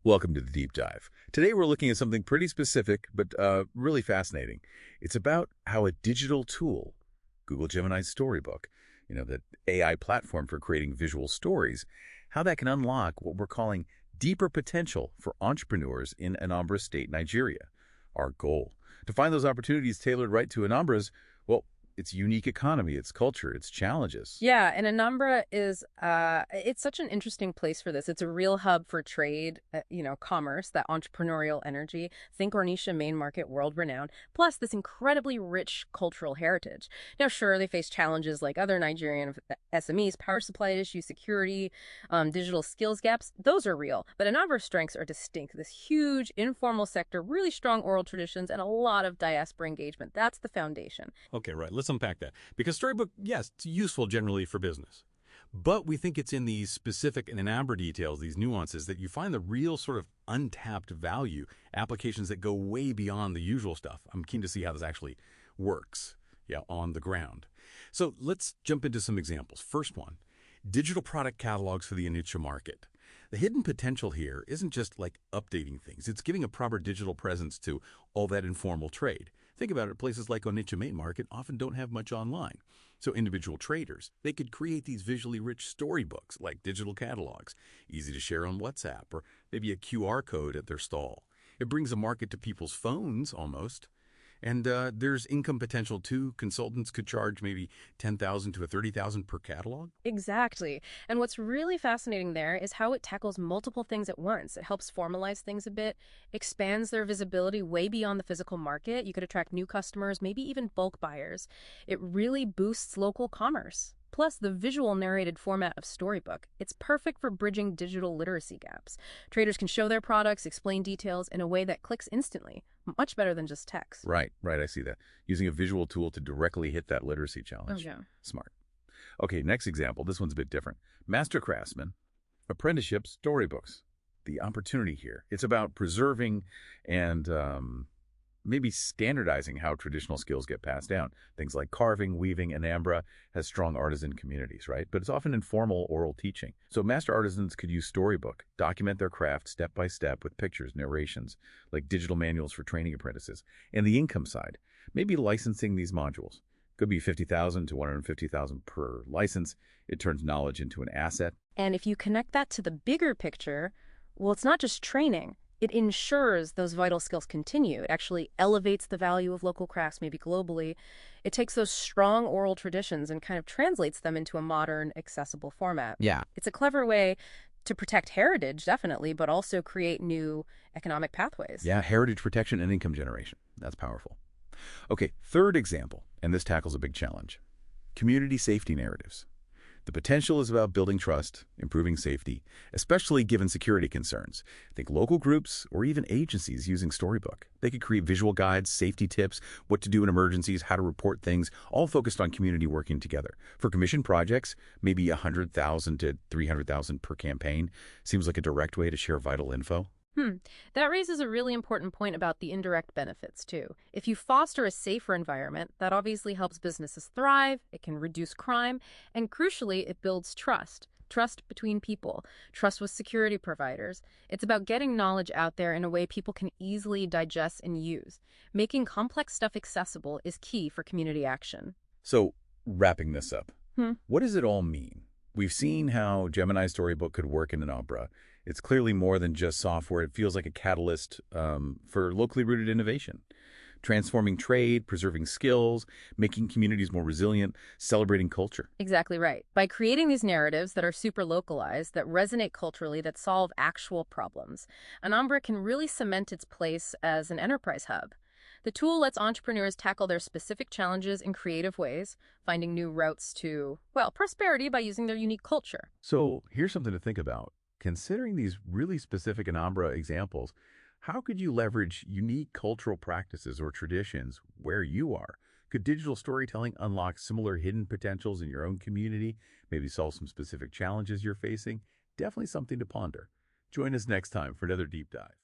Welcome to the Deep Dive. Today we're looking at something pretty specific, but really fascinating. It's about how a digital tool, Google Gemini's Storybook, the AI platform for creating visual stories, how that can unlock what we're calling deeper potential for entrepreneurs in Anambra State, Nigeria. Our goal, to find those opportunities tailored right to Anambra's, well, its unique economy, its culture, its challenges. Yeah, and Anambra is it's such an interesting place for this. It's a real hub for trade, commerce, that entrepreneurial energy. Think Onitsha Main Market, world renowned, plus this incredibly rich cultural heritage. Now, sure, they face challenges like other Nigerian SMEs, power supply issues, security, digital skills gaps. Those are real, but Anambra's strengths are distinct. This huge informal sector, really strong oral traditions, and a lot of diaspora engagement. That's the foundation. Okay, right. Let's unpack that. Because Storybook, yes, it's useful generally for business. But we think it's in these specific and Anambra details, these nuances, that you find the real sort of untapped value, applications that go way beyond the usual stuff. I'm keen to see how this actually works, on the ground. So let's jump into some examples. First one, digital product catalogs for the Onitsha market. The hidden potential here isn't just like updating things. It's giving a proper digital presence to all that informal trade. Think about it, places like Onitsha Main Market often don't have much online. So individual traders, they could create these visually rich storybooks like digital catalogs, easy to share on WhatsApp, or maybe a QR code at their stall. It brings a market to people's phones almost. And there's income potential too. Consultants could charge maybe $10,000 to $30,000 per catalog. Exactly. And what's really fascinating there is how it tackles multiple things at once. It helps formalize things a bit, expands their visibility way beyond the physical market. You could attract new customers, maybe even bulk buyers. It really boosts local commerce. Plus, the visual narrated format of Storybook. It's perfect for bridging digital literacy gaps. Traders can show their products, explain details in a way that clicks instantly, much better than just text. Right, I see that. Using a visual tool to directly hit that literacy challenge. Oh, yeah. Smart. Okay, next example. This one's a bit different. Master Craftsman, apprenticeship storybooks. The opportunity here. It's about preserving and maybe standardizing how traditional skills get passed down. Things like carving, weaving. Anambra has strong artisan communities, right? But it's often informal oral teaching. So master artisans could use Storybook, document their craft step by step with pictures, narrations, like digital manuals for training apprentices. And the income side, maybe licensing these modules. Could be $50,000 to $150,000 per license. It turns knowledge into an asset. And if you connect that to the bigger picture, well, it's not just training. It ensures those vital skills continue. It actually elevates the value of local crafts, maybe globally. It takes those strong oral traditions and kind of translates them into a modern, accessible format. Yeah. It's a clever way to protect heritage, definitely, but also create new economic pathways. Yeah, heritage protection and income generation. That's powerful. Okay, third example, and this tackles a big challenge. Community safety narratives. The potential is about building trust, improving safety, especially given security concerns. Think local groups or even agencies using Storybook. They could create visual guides, safety tips, what to do in emergencies, how to report things, all focused on community working together. For commission projects, maybe $100,000 to $300,000 per campaign. Seems like a direct way to share vital info. That raises a really important point about the indirect benefits, too. If you foster a safer environment, that obviously helps businesses thrive, it can reduce crime, and crucially, it builds trust. Trust between people, trust with security providers. It's about getting knowledge out there in a way people can easily digest and use. Making complex stuff accessible is key for community action. So, wrapping this up, what does it all mean? We've seen how Gemini's Storybook could work in Anambra. It's clearly more than just software. It feels like a catalyst for locally rooted innovation. Transforming trade, preserving skills, making communities more resilient, celebrating culture. Exactly right. By creating these narratives that are super localized, that resonate culturally, that solve actual problems, Anambra can really cement its place as an enterprise hub. The tool lets entrepreneurs tackle their specific challenges in creative ways, finding new routes to, prosperity by using their unique culture. So here's something to think about. Considering these really specific Anambra examples, how could you leverage unique cultural practices or traditions where you are? Could digital storytelling unlock similar hidden potentials in your own community? Maybe solve some specific challenges you're facing? Definitely something to ponder. Join us next time for another deep dive.